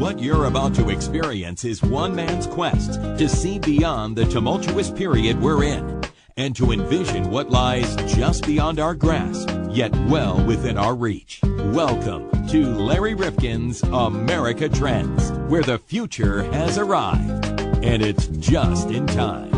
What you're about to experience is one man's quest to see beyond the tumultuous period we're in and to envision what lies just beyond our grasp, yet well within our reach. Welcome to Larry Rifkin's America Trends, where the future has arrived, and it's just in time.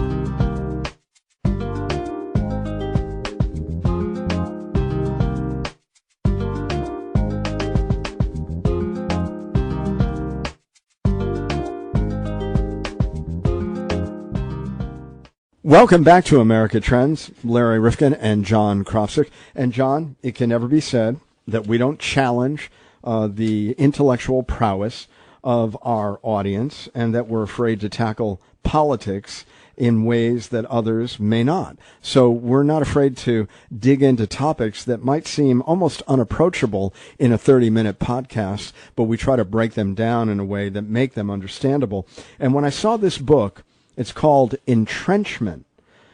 Welcome back to America Trends. Larry Rifkin and John Krofsik. And John, it can never be said that we don't challenge the intellectual prowess of our audience and that we're afraid to tackle politics in ways that others may not. So we're not afraid to dig into topics that might seem almost unapproachable in a 30-minute podcast, but we try to break them down in a way that make them understandable. And when I saw this book, it's called Entrenchment,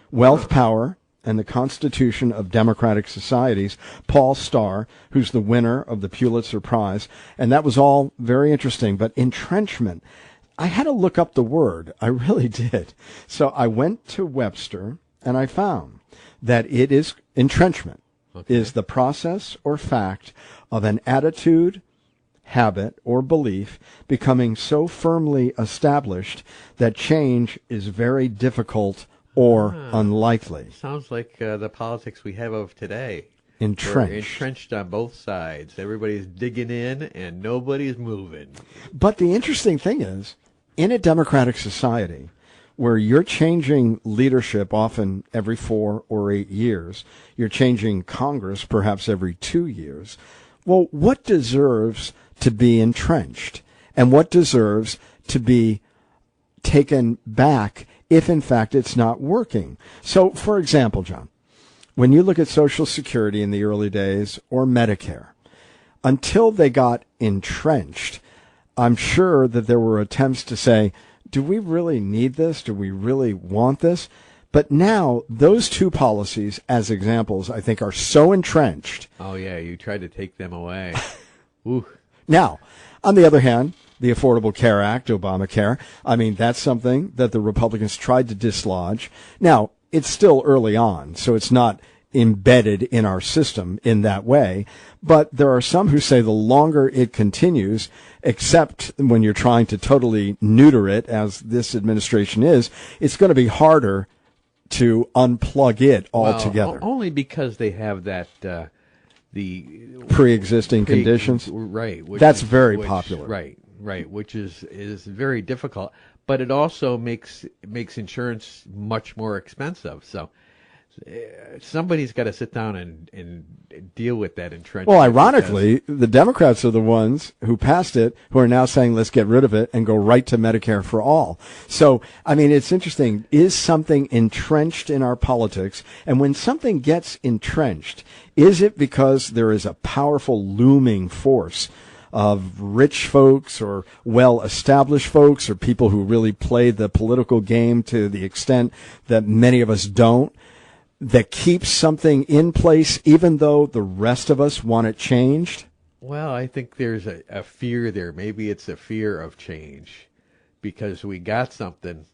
Wealth, Power, and the Constitution of Democratic Societies, Paul Starr, who's the winner of the Pulitzer Prize. And that was all very interesting. But entrenchment, I had to look up the word. I really did. So I went to Webster, and I found that it is entrenchment, is the process or fact of an attitude, habit, or belief becoming so firmly established that change is very difficult or unlikely. Sounds like the politics we have of today. Entrenched. We're entrenched on both sides. Everybody's digging in and nobody's moving. But the interesting thing is, in a democratic society where you're changing leadership often every 4 or 8 years, you're changing Congress perhaps every 2 years, well, what deserves to be entrenched and what deserves to be taken back if in fact it's not working? So, for example, John, when you look at Social Security in the early days or Medicare, until they got entrenched, I'm sure that there were attempts to say, do we really need this? Do we really want this? But now those two policies as examples, I think, are so entrenched. Oh, yeah, you tried to take them away. Ooh. Now, on the other hand, the Affordable Care Act, Obamacare, I mean, that's something that the Republicans tried to dislodge. Now, it's still early on, so it's not embedded in our system in that way. But there are some who say the longer it continues, except when you're trying to totally neuter it, as this administration is, it's going to be harder to unplug it altogether. Only because they have that the pre-existing conditions, right? That's very popular, right. Which is very difficult, but it also makes insurance much more expensive. So somebody's got to sit down and deal with that entrenchment. Well, ironically, the Democrats are the ones who passed it, who are now saying let's get rid of it and go right to Medicare for all. So, I mean, it's interesting. Is something entrenched in our politics? And when something gets entrenched, is it because there is a powerful looming force of rich folks or well-established folks or people who really play the political game to the extent that many of us don't, that keeps something in place even though the rest of us want it changed? Well, I think there's a fear there. Maybe it's a fear of change because we got something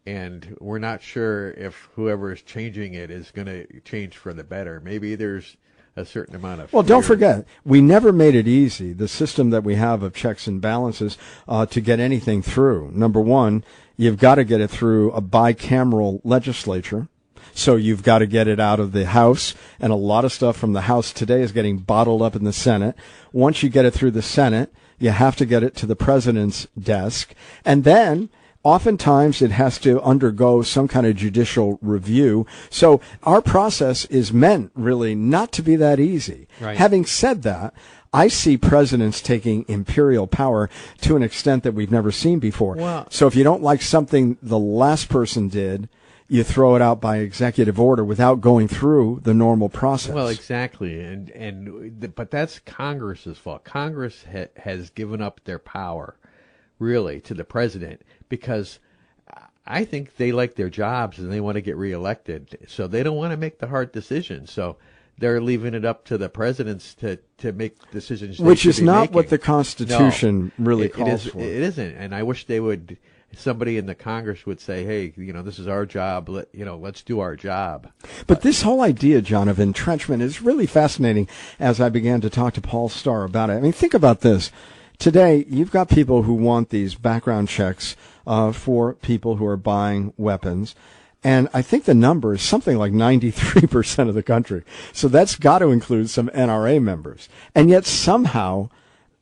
and we're not sure if whoever is changing it is going to change for the better. Maybe there's a certain amount of fear. Well, don't forget, we never made it easy, the system that we have of checks and balances, to get anything through. Number one, you've got to get it through a bicameral legislature. So you've got to get it out of the House, and a lot of stuff from the House today is getting bottled up in the Senate. Once you get it through the Senate, you have to get it to the president's desk, and then oftentimes it has to undergo some kind of judicial review. So our process is meant really not to be that easy. Right. Having said that, I see presidents taking imperial power to an extent that we've never seen before. Wow. So if you don't like something the last person did, you throw it out by executive order without going through the normal process. Well, exactly, but that's Congress's fault. Congress has given up their power, really, to the president because I think they like their jobs and they want to get reelected, so they don't want to make the hard decisions. So they're leaving it up to the presidents to make decisions. Which is not making. what the Constitution really calls for. It isn't, and I wish somebody in the Congress would say, "Hey, this is our job. Let's do our job." But this whole idea, John, of entrenchment is really fascinating. As I began to talk to Paul Starr about it, I mean, think about this. Today, you've got people who want these background checks for people who are buying weapons. And I think the number is something like 93% of the country. So that's got to include some NRA members. And yet somehow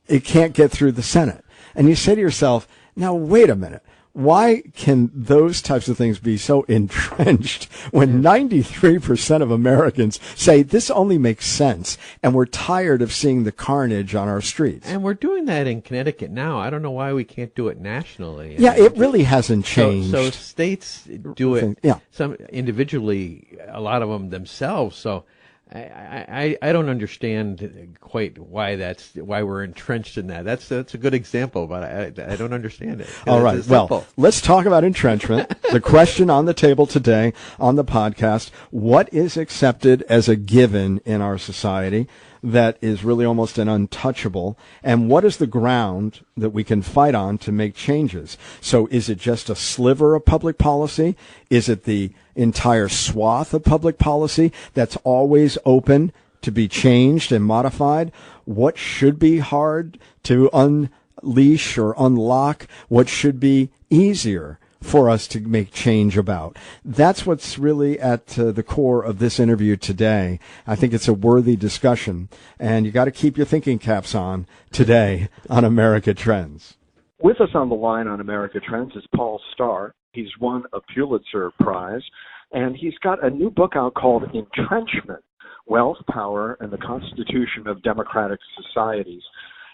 it can't get through the Senate. And you say to yourself, now, wait a minute. Why can those types of things be so entrenched when 93% of Americans say this only makes sense and we're tired of seeing the carnage on our streets? And we're doing that in Connecticut now. I don't know why we can't do it nationally. Yeah, it really hasn't changed. So states do it some individually, a lot of them themselves. So I don't understand quite why we're entrenched in that. That's a good example, but I don't understand it. All right. Well, let's talk about entrenchment. The question on the table today on the podcast: what is accepted as a given in our society that is really almost an untouchable, and what is the ground that we can fight on to make changes? So is it just a sliver of public policy? Is it the entire swath of public policy that's always open to be changed and modified? What should be hard to unleash or unlock? What should be easier for us to make change about? That's what's really at the core of this interview today. I think it's a worthy discussion, and you got to keep your thinking caps on today on America Trends. With us on the line on America Trends is Paul Starr. He's won a Pulitzer Prize, and he's got a new book out called Entrenchment: Wealth, Power, and the Constitution of Democratic Societies.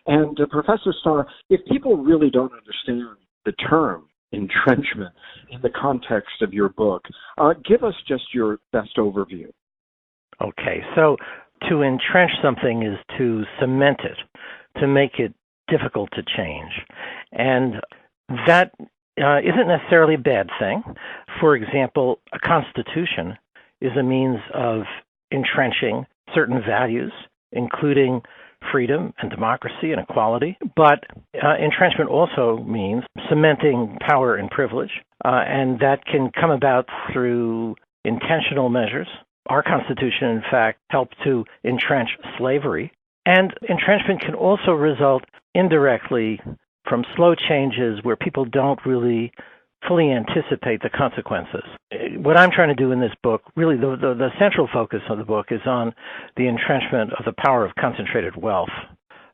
And Professor Starr, if people really don't understand the term entrenchment in the context of your book, give us just your best overview. Okay, so to entrench something is to cement it, to make it difficult to change. And that isn't necessarily a bad thing. For example, a constitution is a means of entrenching certain values, including freedom and democracy and equality. But entrenchment also means cementing power and privilege, and that can come about through intentional measures. Our Constitution, in fact, helped to entrench slavery. And entrenchment can also result indirectly from slow changes where people don't really fully anticipate the consequences. What I'm trying to do in this book, really the central focus of the book is on the entrenchment of the power of concentrated wealth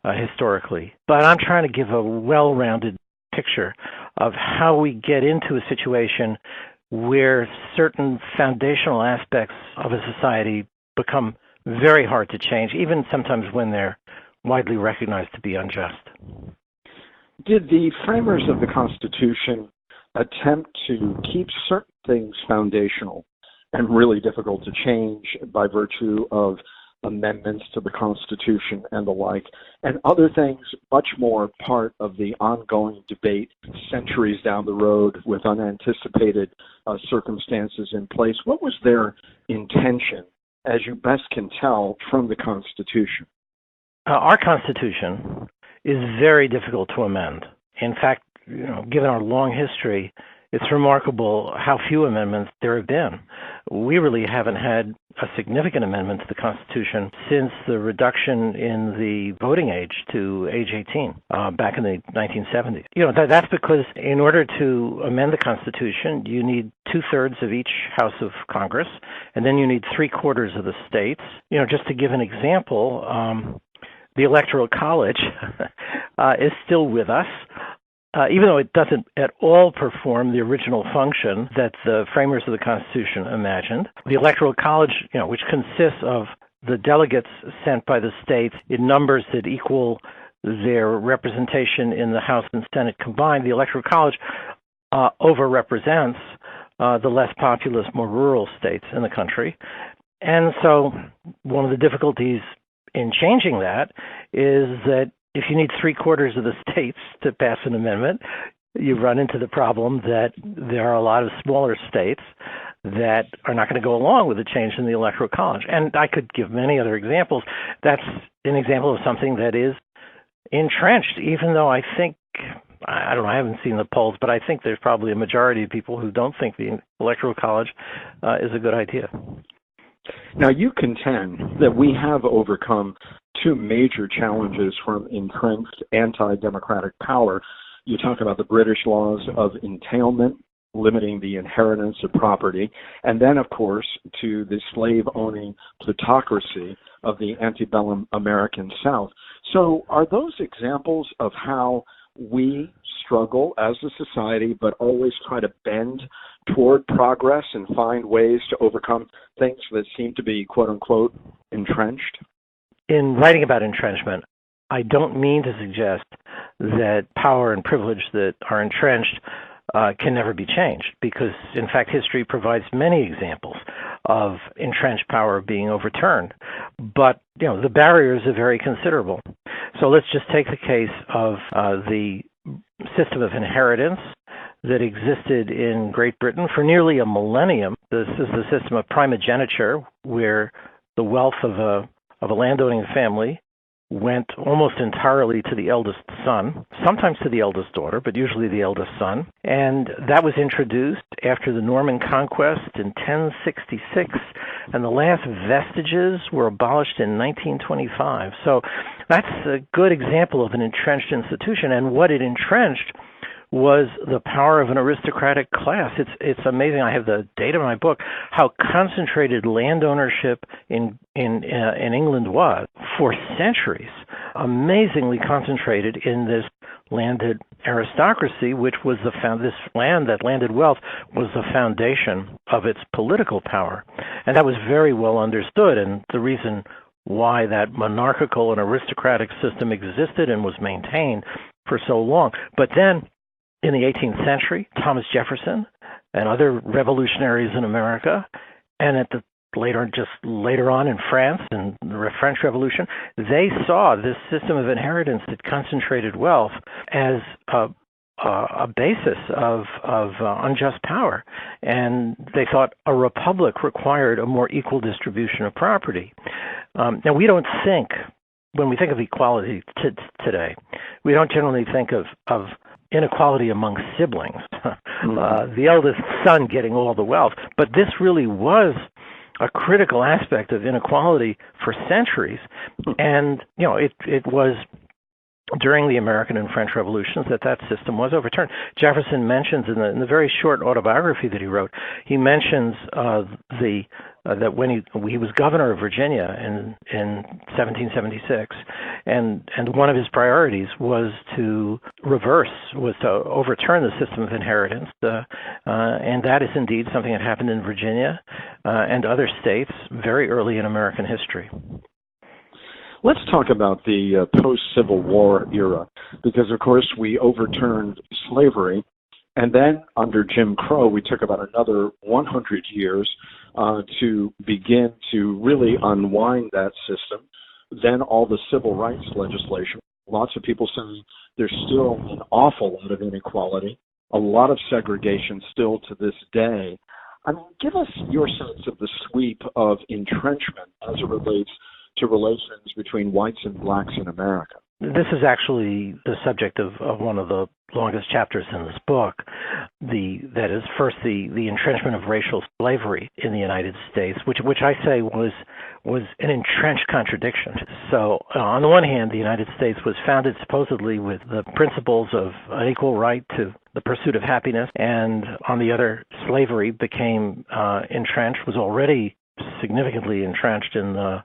historically. But I'm trying to give a well-rounded picture of how we get into a situation where certain foundational aspects of a society become very hard to change, even sometimes when they're widely recognized to be unjust. Did the framers of the Constitution attempt to keep certain things foundational and really difficult to change by virtue of amendments to the Constitution and the like, and other things much more part of the ongoing debate centuries down the road with unanticipated circumstances in place? What was their intention, as you best can tell, from the Constitution? Our Constitution is very difficult to amend. In fact, given our long history, it's remarkable how few amendments there have been. We really haven't had a significant amendment to the Constitution since the reduction in the voting age to age 18 back in the 1970s. That's because in order to amend the Constitution, you need 2/3 of each House of Congress, and then you need 3/4 of the states. Just to give an example, the Electoral College is still with us. Even though it doesn't at all perform the original function that the framers of the Constitution imagined. The Electoral College, which consists of the delegates sent by the states in numbers that equal their representation in the House and Senate combined, the Electoral College overrepresents the less populous, more rural states in the country. And so one of the difficulties in changing that is that if you need 3/4 of the states to pass an amendment, you run into the problem that there are a lot of smaller states that are not going to go along with the change in the Electoral College. And I could give many other examples. That's an example of something that is entrenched, even though I think, I don't know, I haven't seen the polls, but I think there's probably a majority of people who don't think the Electoral College is a good idea. Now, you contend that we have overcome two major challenges from entrenched anti-democratic power. You talk about the British laws of entailment, limiting the inheritance of property, and then, of course, to the slave-owning plutocracy of the antebellum American South. So are those examples of how we struggle as a society, but always try to bend toward progress and find ways to overcome things that seem to be, quote-unquote, entrenched? In writing about entrenchment, I don't mean to suggest that power and privilege that are entrenched can never be changed, because, in fact, history provides many examples of entrenched power being overturned. But, the barriers are very considerable. So let's just take the case of the system of inheritance that existed in Great Britain for nearly a millennium. This is the system of primogeniture, where the wealth of a landowning family went almost entirely to the eldest son, sometimes to the eldest daughter, but usually the eldest son. And that was introduced after the Norman Conquest in 1066, and the last vestiges were abolished in 1925. So that's a good example of an entrenched institution, and what it entrenched was the power of an aristocratic class. It's amazing. I have the data in my book how concentrated land ownership in England was for centuries. Amazingly concentrated in this landed aristocracy, which was this land, that landed wealth, was the foundation of its political power, and that was very well understood. And the reason why that monarchical and aristocratic system existed and was maintained for so long. But then, in the 18th century, Thomas Jefferson and other revolutionaries in America, and later on in France and the French Revolution, they saw this system of inheritance that concentrated wealth as a basis of unjust power, and they thought a republic required a more equal distribution of property. Now, we don't think, when we think of equality today, we don't generally think of inequality among siblings, the eldest son getting all the wealth. But this really was a critical aspect of inequality for centuries. And, it was during the American and French Revolutions that system was overturned. Jefferson mentions in the very short autobiography that he wrote, he mentions that when he was governor of Virginia in 1776, and one of his priorities was to overturn the system of inheritance, and that is indeed something that happened in Virginia and other states very early in American history. Let's talk about the post-Civil War era, because, of course, we overturned slavery, and then under Jim Crow, we took about another 100 years to begin to really unwind that system. Then all the civil rights legislation. Lots of people say there's still an awful lot of inequality, a lot of segregation still to this day. I mean, give us your sense of the sweep of entrenchment as it relates to relations between whites and blacks in America. This is actually the subject of one of the longest chapters in this book. That is, first, the entrenchment of racial slavery in the United States, which I say was an entrenched contradiction. So, on the one hand, the United States was founded supposedly with the principles of an equal right to the pursuit of happiness, and on the other, slavery became entrenched, was already significantly entrenched in the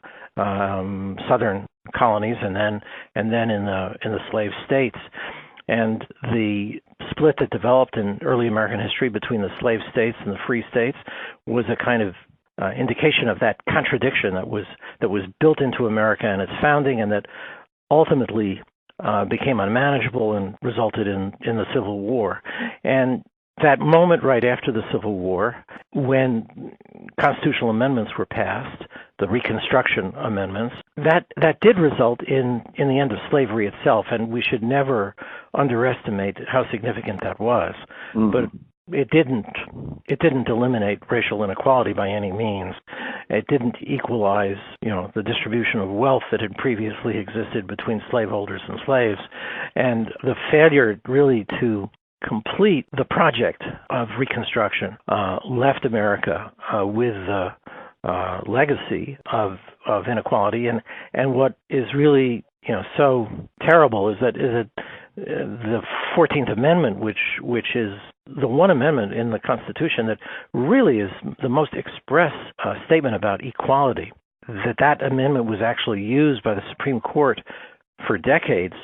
southern colonies, and then in the slave states. And the split that developed in early American history between the slave states and the free states was a kind of indication of that contradiction that was built into America and its founding, and that ultimately became unmanageable and resulted in the Civil War. And that moment right after the Civil War, when constitutional amendments were passed, the Reconstruction Amendments, that did result in the end of slavery itself, and we should never underestimate how significant that was. Mm-hmm. But it didn't It didn't eliminate racial inequality by any means. It didn't equalize, the distribution of wealth that had previously existed between slaveholders and slaves. And the failure really to complete the project of Reconstruction left America with the legacy of inequality. And what is really so terrible is that the 14th Amendment, which is the one amendment in the Constitution that really is the most express statement about equality, that amendment was actually used by the Supreme Court for decades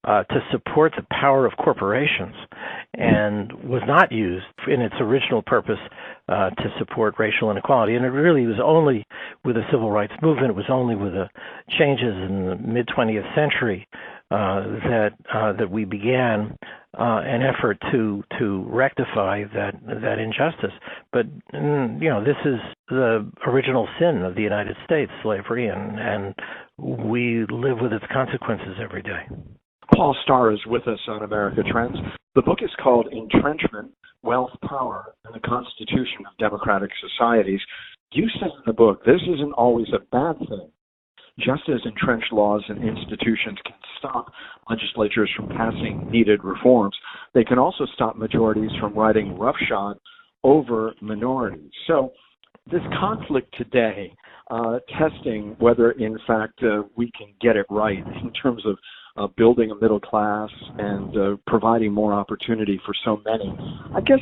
to support the power of corporations, and was not used in its original purpose to support racial inequality. And it really was only with the Civil Rights Movement, it was only with the changes in the mid-20th century that we began an effort to rectify that injustice. But this is the original sin of the United States, slavery, and we live with its consequences every day. Paul Starr is with us on America Trends. The book is called Entrenchment, Wealth, Power, and the Constitution of Democratic Societies. You say in the book, this isn't always a bad thing. Just as entrenched laws and institutions can stop legislatures from passing needed reforms, they can also stop majorities from riding roughshod over minorities. So this conflict today, testing whether in fact we can get it right in terms of building a middle class and providing more opportunity for so many, I guess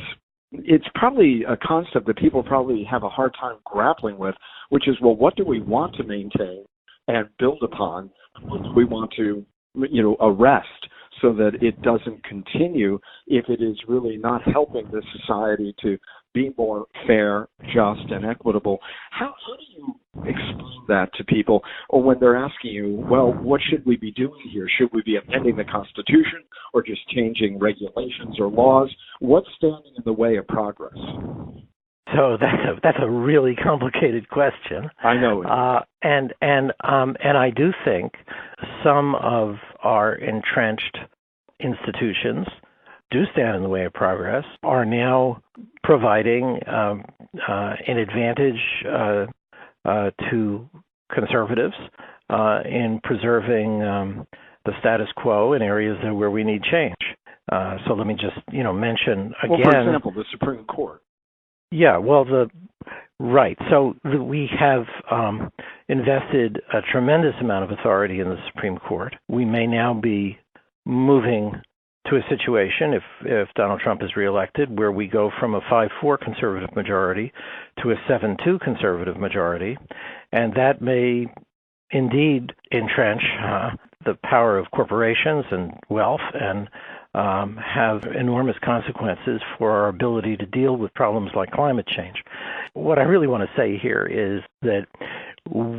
it's probably a concept that people probably have a hard time grappling with, which is, well, what do we want to maintain and build upon? What do we want to, arrest so that it doesn't continue if it is really not helping the society to be more fair, just, and equitable? How do you explain that to people, or when they're asking you, well, what should we be doing here? Should we be amending the Constitution or just changing regulations or laws? What's standing in the way of progress? So that's a really complicated question. I know it. And I do think some of our entrenched institutions do stand in the way of progress, are now providing an advantage to conservatives in preserving the status quo in areas where we need change. So let me just mention again. Well, for example, the Supreme Court. Yeah, well, right. So we have invested a tremendous amount of authority in the Supreme Court. We may now be moving to a situation, if Donald Trump is reelected, where we go from a 5-4 conservative majority to a 7-2 conservative majority, and that may indeed entrench the power of corporations and wealth and have enormous consequences for our ability to deal with problems like climate change. What I really want to say here is that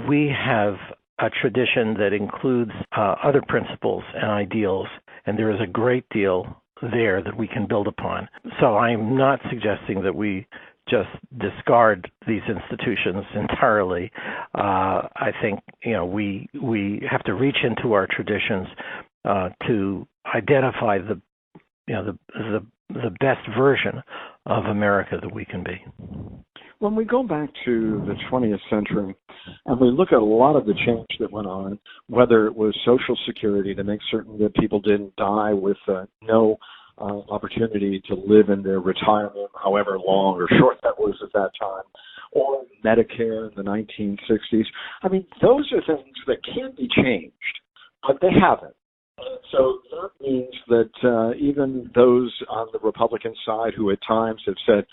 we have a tradition that includes other principles and ideals, and there is a great deal there that we can build upon. So I'm not suggesting that we just discard these institutions entirely. I think we have to reach into our traditions to identify the best version of America that we can be. When we go back to the 20th century and we look at a lot of the change that went on, whether it was Social Security to make certain that people didn't die with no opportunity to live in their retirement, however long or short that was at that time, or Medicare in the 1960s, I mean, those are things that can be changed, but they haven't. So that means that even those on the Republican side who at times have said,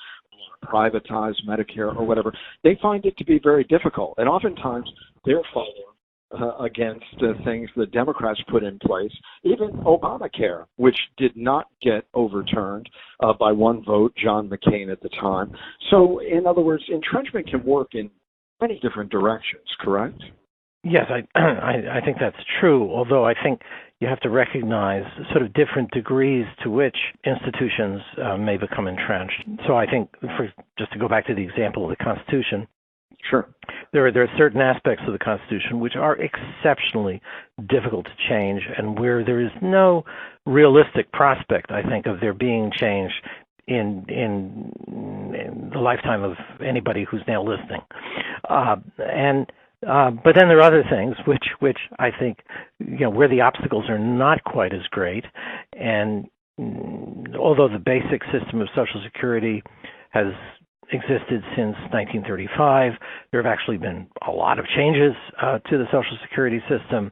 privatize Medicare or whatever, they find it to be very difficult. And oftentimes they're fighting against things that Democrats put in place, even Obamacare, which did not get overturned by one vote, John McCain at the time. So in other words, entrenchment can work in many different directions, correct? Yes, I think that's true, although I think you have to recognize sort of different degrees to which institutions may become entrenched. So I think, just to go back to the example of the Constitution, sure, there are certain aspects of the Constitution which are exceptionally difficult to change and where there is no realistic prospect, I think, of their being changed in the lifetime of anybody who's now listening. But then there are other things which I think, where the obstacles are not quite as great. And although the basic system of Social Security has existed since 1935, there have actually been a lot of changes to the Social Security system.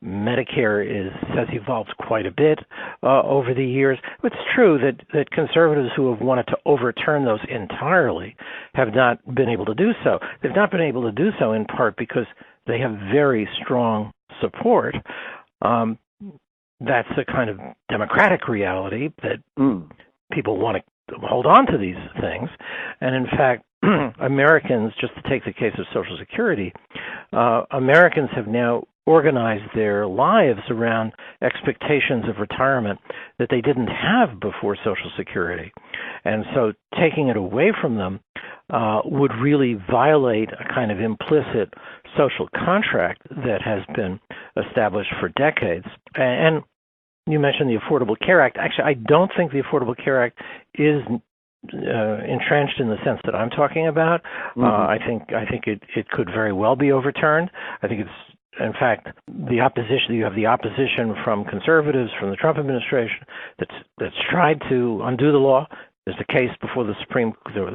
Medicare has evolved quite a bit over the years. It's true that conservatives who have wanted to overturn those entirely have not been able to do so. They've not been able to do so in part because they have very strong support. That's a kind of democratic reality that people want to hold on to these things. And in fact, Americans, just to take the case of Social Security, Americans have now organized their lives around expectations of retirement that they didn't have before Social Security. And so taking it away from them would really violate a kind of implicit social contract that has been established for decades. And you mentioned the Affordable Care Act. Actually, I don't think the Affordable Care Act is entrenched in the sense that I'm talking about. I think it could very well be overturned. I think it's, in fact, the opposition. You have the opposition from conservatives, from the Trump administration, that's tried to undo the law. There's a case before the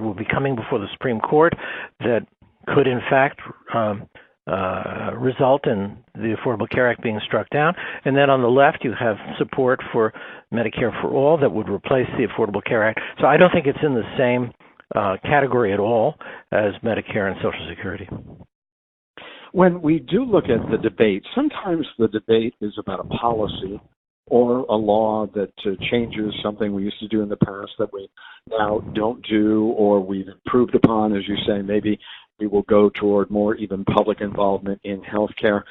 will be coming before the Supreme Court that could, in fact, result in the Affordable Care Act being struck down. And then on the left, you have support for Medicare for All that would replace the Affordable Care Act. So I don't think it's in the same category at all as Medicare and Social Security. When we do look at the debate, sometimes the debate is about a policy or a law that changes something we used to do in the past that we now don't do, or we've improved upon. As you say, maybe we will go toward more even public involvement in healthcare.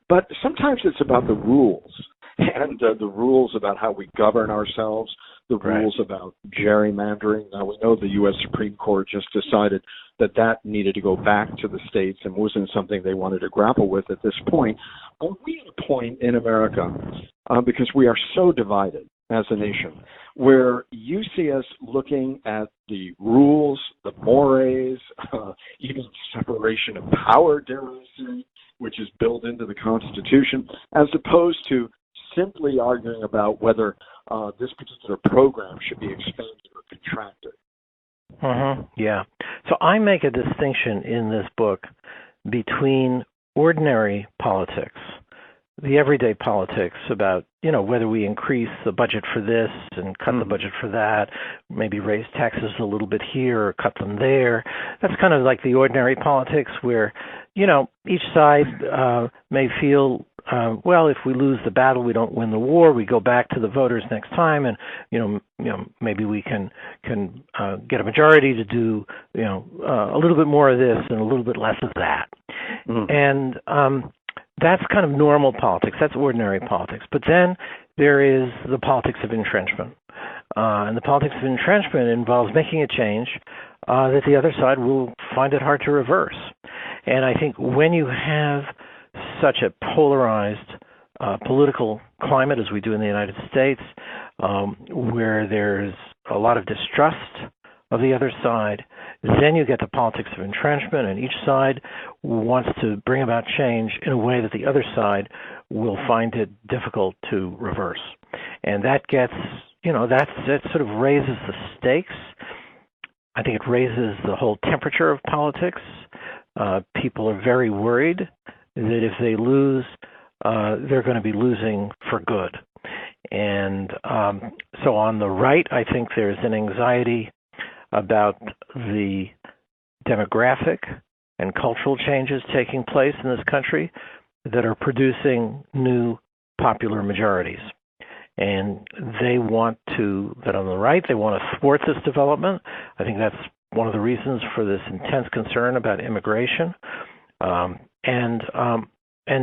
But sometimes it's about the rules, and the rules about how we govern ourselves, the rules about gerrymandering. Now, we know the U.S. Supreme Court just decided that needed to go back to the states and wasn't something they wanted to grapple with at this point. Are we at a point in America, because we are so divided as a nation, where you see us looking at the rules, the mores, even separation of power, dare I say, which is built into the Constitution, as opposed to simply arguing about whether this particular program should be expanded or contracted? Yeah. So I make a distinction in this book between ordinary politics, the everyday politics about, whether we increase the budget for this and cut the budget for that, maybe raise taxes a little bit here or cut them there. That's kind of like the ordinary politics where, each side may feel, well, if we lose the battle, we don't win the war, we go back to the voters next time and, maybe we can get a majority to do, a little bit more of this and a little bit less of that. And that's kind of normal politics. That's ordinary politics. But then there is the politics of entrenchment. And the politics of entrenchment involves making a change that the other side will find it hard to reverse. And I think when you have such a polarized political climate as we do in the United States, where there's a lot of distrust of the other side, then you get the politics of entrenchment, and each side wants to bring about change in a way that the other side will find it difficult to reverse. And that gets, that sort of raises the stakes. I think it raises the whole temperature of politics. People are very worried that if they lose, they're going to be losing for good. And so on the right, I think there's an anxiety about the demographic and cultural changes taking place in this country that are producing new popular majorities. And they want to, that on the right, they want to thwart this development. I think that's one of the reasons for this intense concern about immigration. And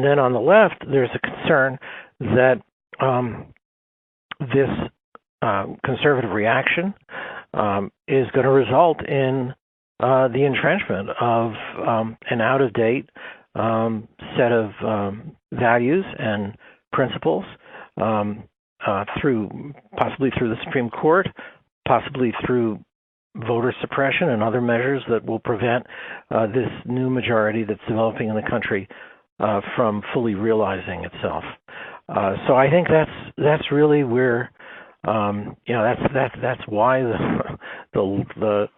then on the left, there's a concern that this conservative reaction is going to result in the entrenchment of an out-of-date set of values and principles possibly through the Supreme Court, possibly through voter suppression and other measures that will prevent this new majority that's developing in the country from fully realizing itself. So I think that's really where that's why the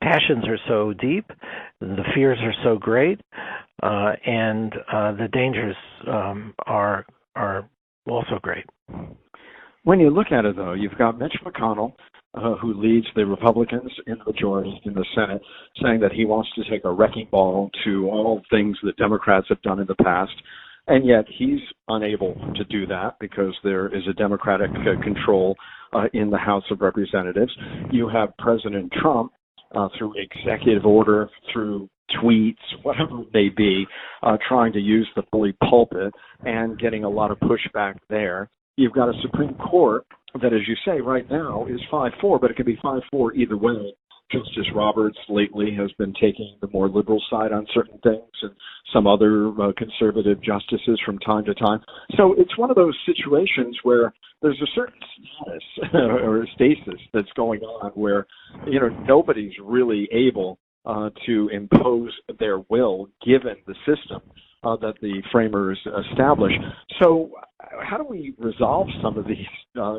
passions are so deep, the fears are so great, and the dangers are also great. When you look at it, though, you've got Mitch McConnell, who leads the Republicans in the majority in the Senate, saying that he wants to take a wrecking ball to all things that Democrats have done in the past, and yet he's unable to do that because there is a Democratic control in the House of Representatives. You have President Trump, through executive order, through tweets, whatever it may be, trying to use the bully pulpit and getting a lot of pushback there. You've got a Supreme Court that, as you say, right now is 5-4, but it can be 5-4 either way. Justice Roberts lately has been taking the more liberal side on certain things, and some other conservative justices from time to time. So it's one of those situations where there's a certain status or stasis that's going on where, nobody's really able to impose their will given the system that the framers established. So how do we resolve some of these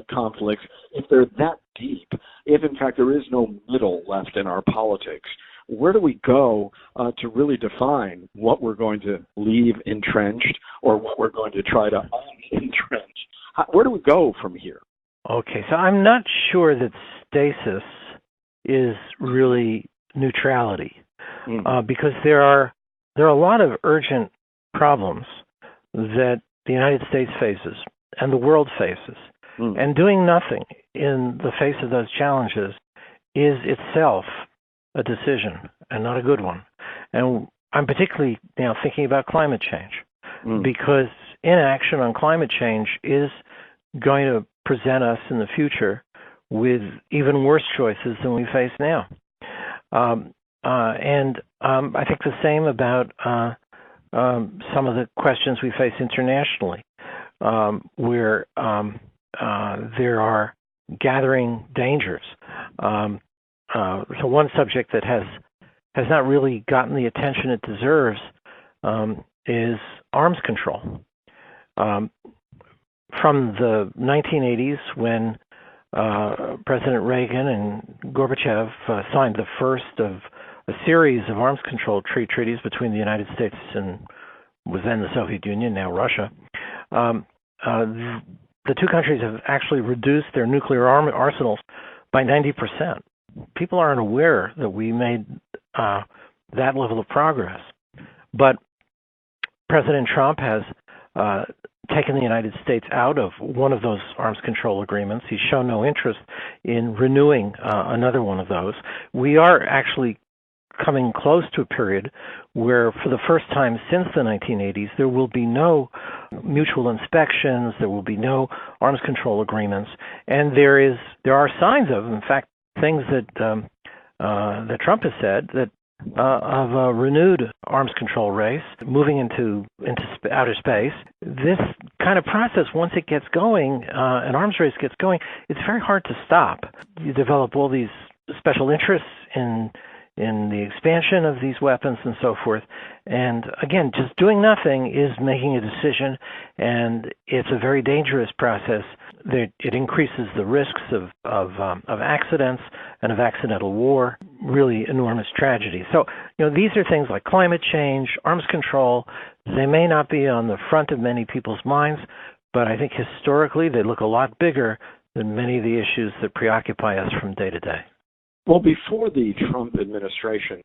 conflicts if they're that deep, if in fact there is no middle left in our politics? Where do we go to really define what we're going to leave entrenched or what we're going to try to unentrench? Where do we go from here? Okay, so I'm not sure that stasis is really neutrality, because there are a lot of urgent problems that the United States faces and the world faces. And doing nothing in the face of those challenges is itself a decision and not a good one. And I'm particularly thinking about climate change, because inaction on climate change is going to present us in the future with even worse choices than we face now. And I think the same about some of the questions we face internationally, where there are gathering dangers. So one subject that has not really gotten the attention it deserves is arms control. From the 1980s, when President Reagan and Gorbachev signed the first of a series of arms control treaties between the United States and was then the Soviet Union, now Russia, the two countries have actually reduced their nuclear arsenals by 90%. People aren't aware that we made that level of progress. But President Trump has taken the United States out of one of those arms control agreements. He's shown no interest in renewing another one of those. We are actually coming close to a period where, for the first time since the 1980s, there will be no mutual inspections, there will be no arms control agreements, and there are signs of, in fact, things that that Trump has said that of a renewed arms control race, moving into outer space. This kind of process, once it gets going, an arms race gets going, it's very hard to stop. You develop all these special interests in the expansion of these weapons and so forth. And again, just doing nothing is making a decision, and it's a very dangerous process. It increases the risks of accidents and of accidental war, really enormous tragedy. So, these are things like climate change, arms control. They may not be on the front of many people's minds, but I think historically they look a lot bigger than many of the issues that preoccupy us from day to day. Well, before the Trump administration,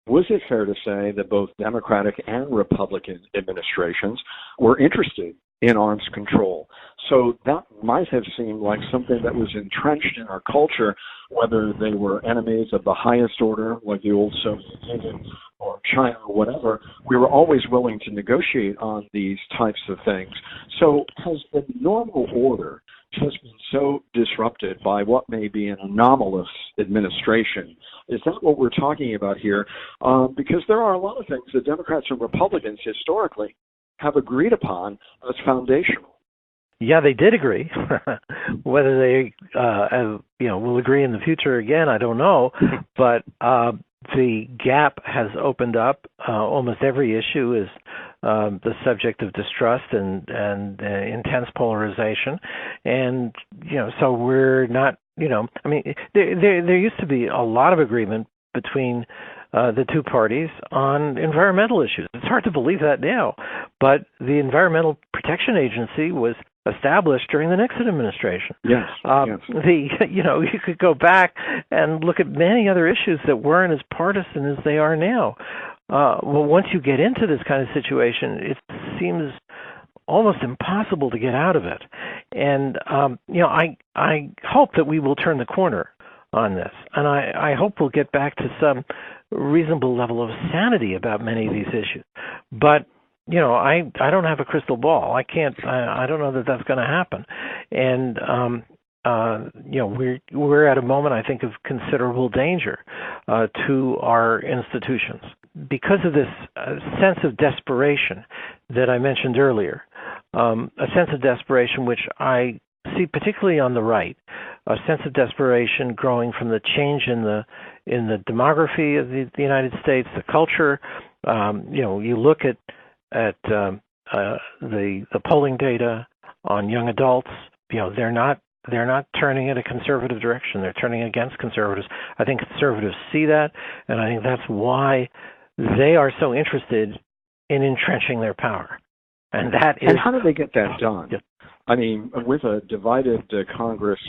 was it fair to say that both Democratic and Republican administrations were interested in arms control? So that might have seemed like something that was entrenched in our culture, whether they were enemies of the highest order, like the old Soviet Union or China or whatever. We were always willing to negotiate on these types of things. So has the normal order just been so disrupted by what may be an anomalous administration? Is that what we're talking about here? Because there are a lot of things that Democrats and Republicans historically have agreed upon as foundational. yeah, they did agree. Whether they, will agree in the future again, I don't know. But the gap has opened up. Almost every issue is the subject of distrust and intense polarization, and so we're not. I mean, there used to be a lot of agreement between the two parties on environmental issues. It's hard to believe that now, but the Environmental Protection Agency was established during the Nixon administration. Yes. You could go back and look at many other issues that weren't as partisan as they are now. Well, once you get into this kind of situation, it seems almost impossible to get out of it. And I hope that we will turn the corner on this, and I hope we'll get back to some reasonable level of sanity about many of these issues. But I don't have a crystal ball. I don't know that that's going to happen. And we're at a moment, I think, of considerable danger to our institutions because of this sense of desperation that I mentioned earlier. A sense of desperation which I see particularly on the right, a sense of desperation growing from the change in the demography of the United States, the culture. You look at the polling data on young adults. They're not turning in a conservative direction. They're turning against conservatives. I think conservatives see that, and I think that's why they are so interested in entrenching their power. And that is. And how do they get that done? Yeah. I mean, with a divided Congress,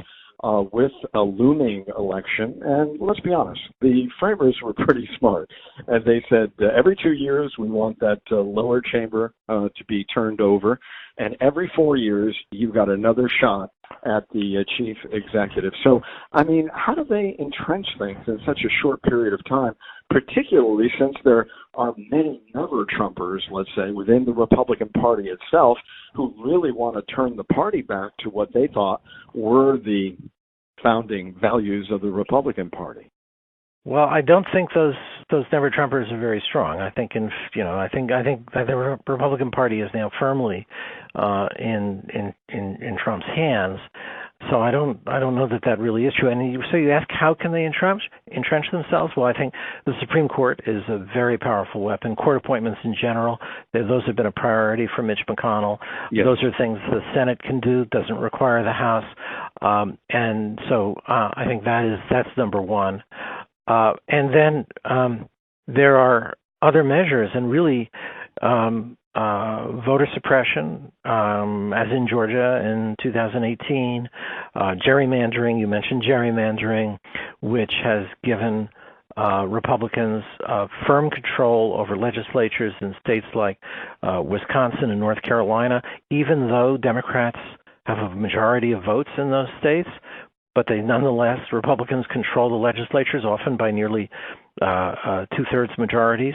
with a looming election, and let's be honest, the framers were pretty smart, and they said every 2 years we want that lower chamber to be turned over, and every 4 years you've got another shot at the chief executive. So, I mean, how do they entrench things in such a short period of time, particularly since there are many never-Trumpers, let's say, within the Republican Party itself, who really want to turn the party back to what they thought were the founding values of the Republican Party? Well, I don't think those never-Trumpers are very strong. I think I think that the Republican Party is now firmly in Trump's hands. So I don't know that really is true. And you ask how can they entrench themselves? Well, I think the Supreme Court is a very powerful weapon. Court appointments in general, those have been a priority for Mitch McConnell. Yes. Those are things the Senate can do, doesn't require the House. And so I think that's number one. And then there are other measures, and really voter suppression, as in Georgia in 2018, gerrymandering. You mentioned gerrymandering, which has given Republicans firm control over legislatures in states like Wisconsin and North Carolina, even though Democrats have a majority of votes in those states. But Republicans control the legislatures, often by nearly two-thirds majorities.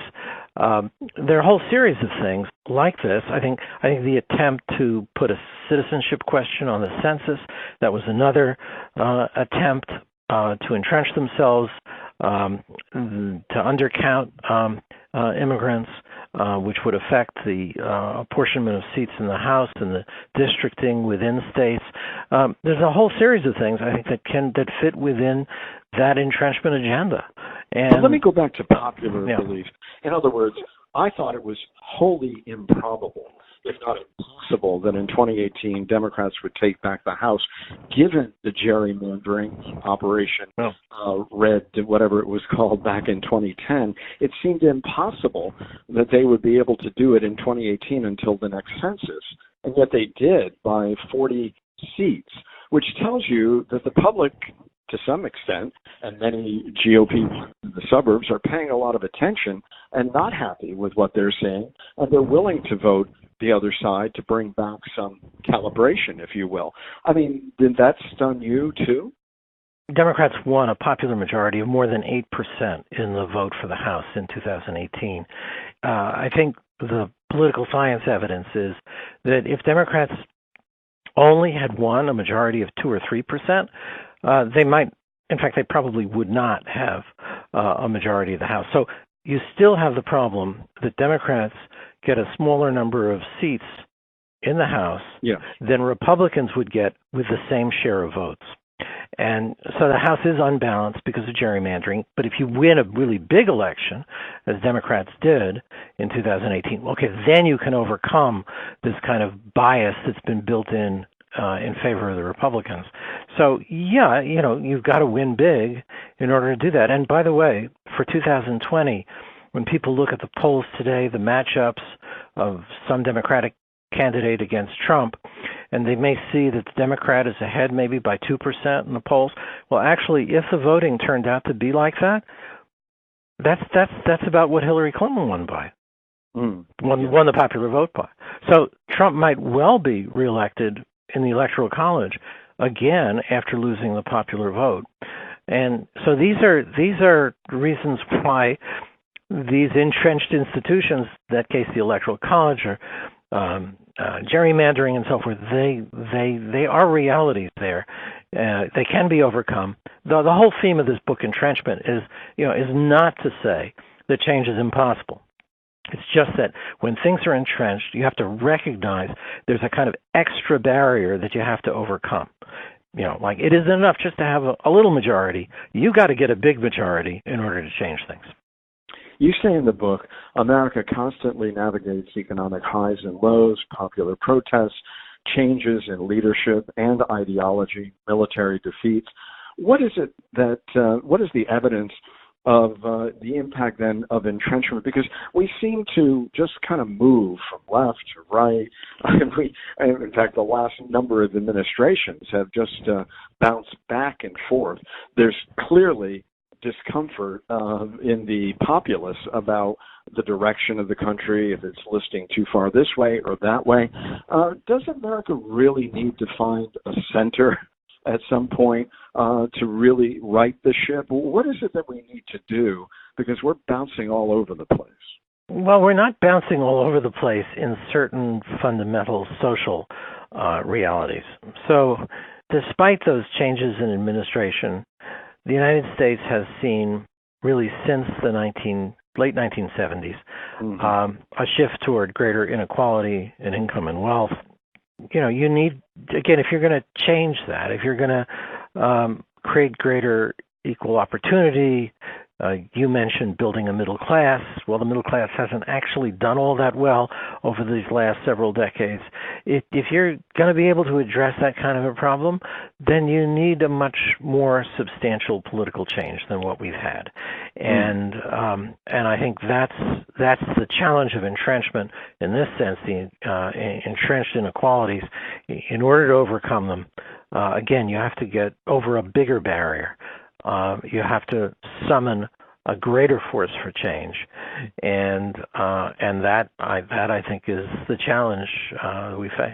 There are a whole series of things like this. I think the attempt to put a citizenship question on the census, that was another attempt to entrench themselves, to undercount immigrants, which would affect the apportionment of seats in the House and the districting within states. There's a whole series of things I think that fit within that entrenchment agenda. But let me go back to popular belief. In other words, I thought it was wholly improbable, if not impossible, that in 2018 Democrats would take back the House, given the gerrymandering operation, Red, whatever it was called back in 2010. It seemed impossible that they would be able to do it in 2018 until the next census, and yet they did by 40 seats, which tells you that the public, to some extent, and many GOP in the suburbs are paying a lot of attention and not happy with what they're saying, and they're willing to vote the other side to bring back some calibration, if you will. I mean, did that stun you too? Democrats won a popular majority of more than 8% in the vote for the House in 2018. I think the political science evidence is that if Democrats only had won a majority of 2 or 3%, they might, in fact, they probably would not have a majority of the House. So you still have the problem that Democrats get a smaller number of seats in the House Yes. than Republicans would get with the same share of votes. And so the House is unbalanced because of gerrymandering. But if you win a really big election, as Democrats did in 2018, okay, then you can overcome this kind of bias that's been built in favor of the Republicans. So, yeah, you've got to win big in order to do that. And by the way, for 2020, when people look at the polls today, the matchups of some Democratic candidate against Trump, and they may see that the Democrat is ahead maybe by 2% in the polls. Well, actually, if the voting turned out to be like that, that's about what Hillary Clinton won by. Won the popular vote by. So Trump might well be reelected in the Electoral College again after losing the popular vote. And so these are reasons why these entrenched institutions, in that case the Electoral College, or gerrymandering and so forth, they are realities there. They can be overcome. The whole theme of this book, Entrenchment, is not to say that change is impossible. It's just that when things are entrenched, you have to recognize there's a kind of extra barrier that you have to overcome. Like it isn't enough just to have a little majority. You got to get a big majority in order to change things. You say in the book, America constantly navigates economic highs and lows, popular protests, changes in leadership and ideology, military defeats. What is the evidence of the impact then of entrenchment? Because we seem to just kind of move from left to right. In fact, the last number of administrations have just bounced back and forth. There's clearly discomfort in the populace about the direction of the country, if it's listing too far this way or that way. Does America really need to find a center at some point to really right the ship? What is it that we need to do? Because we're bouncing all over the place. Well, we're not bouncing all over the place in certain fundamental social realities. So despite those changes in administration, the United States has seen, really since the late 1970s, a shift toward greater inequality in income and wealth. You need, again, if you're going to change that, if you're going to create greater equal opportunity, you mentioned building a middle class. Well, the middle class hasn't actually done all that well over these last several decades. If you're going to be able to address that kind of a problem, then you need a much more substantial political change than what we've had. And I think that's the challenge of entrenchment in this sense, the entrenched inequalities. In order to overcome them, again, you have to get over a bigger barrier. You have to summon a greater force for change, and that I think is the challenge we face.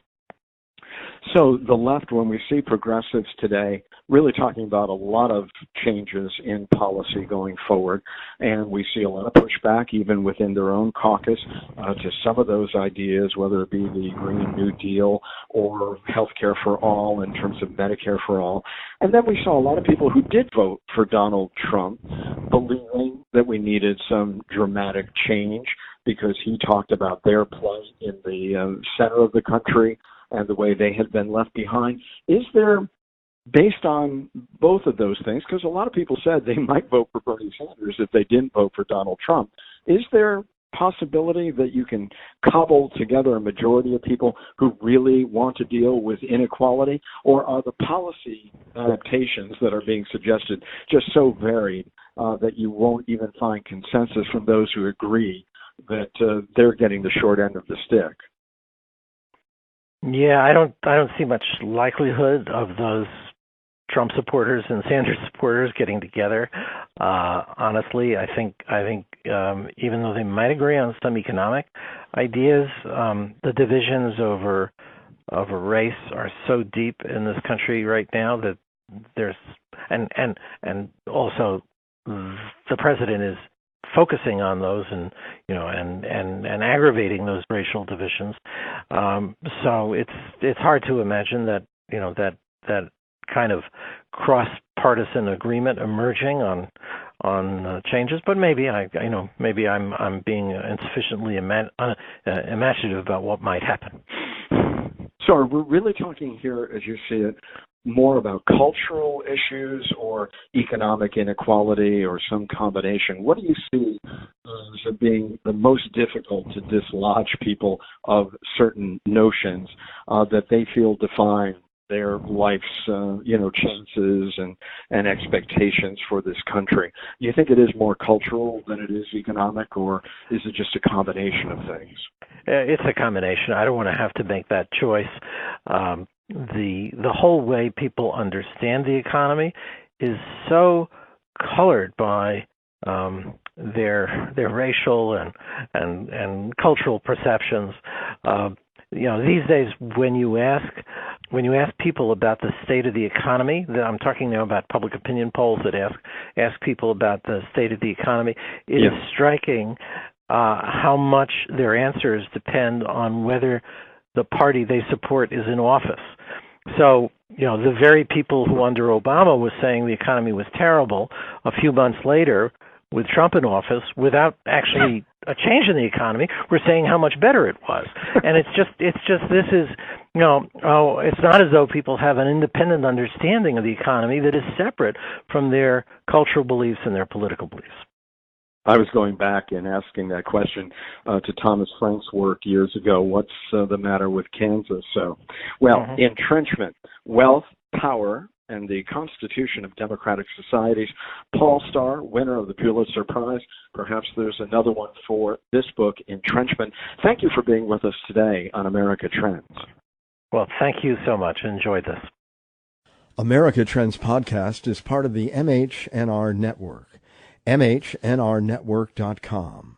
So the left, when we see progressives today, really talking about a lot of changes in policy going forward, and we see a lot of pushback even within their own caucus to some of those ideas, whether it be the Green New Deal or healthcare for all in terms of Medicare for all. And then we saw a lot of people who did vote for Donald Trump, believing that we needed some dramatic change because he talked about their plight in the center of the country and the way they had been left behind. Is there, based on both of those things, because a lot of people said they might vote for Bernie Sanders if they didn't vote for Donald Trump, is there possibility that you can cobble together a majority of people who really want to deal with inequality, or are the policy adaptations that are being suggested just so varied that you won't even find consensus from those who agree that they're getting the short end of the stick? Yeah, I don't see much likelihood of those Trump supporters and Sanders supporters getting together. Honestly, I think even though they might agree on some economic ideas, the divisions over race are so deep in this country right now that there's and also the president is focusing on those and aggravating those racial divisions. So it's hard to imagine that that kind of cross-partisan agreement emerging on changes. But maybe I'm being insufficiently imaginative about what might happen. So are we really talking here, as you see it, more about cultural issues or economic inequality or some combination? What do you see as being the most difficult to dislodge people of certain notions that they feel define their life's chances and expectations for this country? Do you think it is more cultural than it is economic, or is it just a combination of things? It's a combination. I don't want to have to make that choice. The whole way people understand the economy is so colored by their racial and cultural perceptions. These days, when you ask people about the state of the economy, I'm talking now about public opinion polls that ask people about the state of the economy, it is striking how much their answers depend on whether the party they support is in office. So, the very people who under Obama was saying the economy was terrible, a few months later, with Trump in office, without actually a change in the economy, were saying how much better it was. And it's just this is, it's not as though people have an independent understanding of the economy that is separate from their cultural beliefs and their political beliefs. I was going back and asking that question to Thomas Frank's work years ago. What's the matter with Kansas? Entrenchment, wealth, power, and the Constitution of Democratic Societies. Paul Starr, winner of the Pulitzer Prize. Perhaps there's another one for this book, Entrenchment. Thank you for being with us today on America Trends. Well, thank you so much. Enjoyed this. America Trends podcast is part of the MHNR Network. MHNRnetwork.com.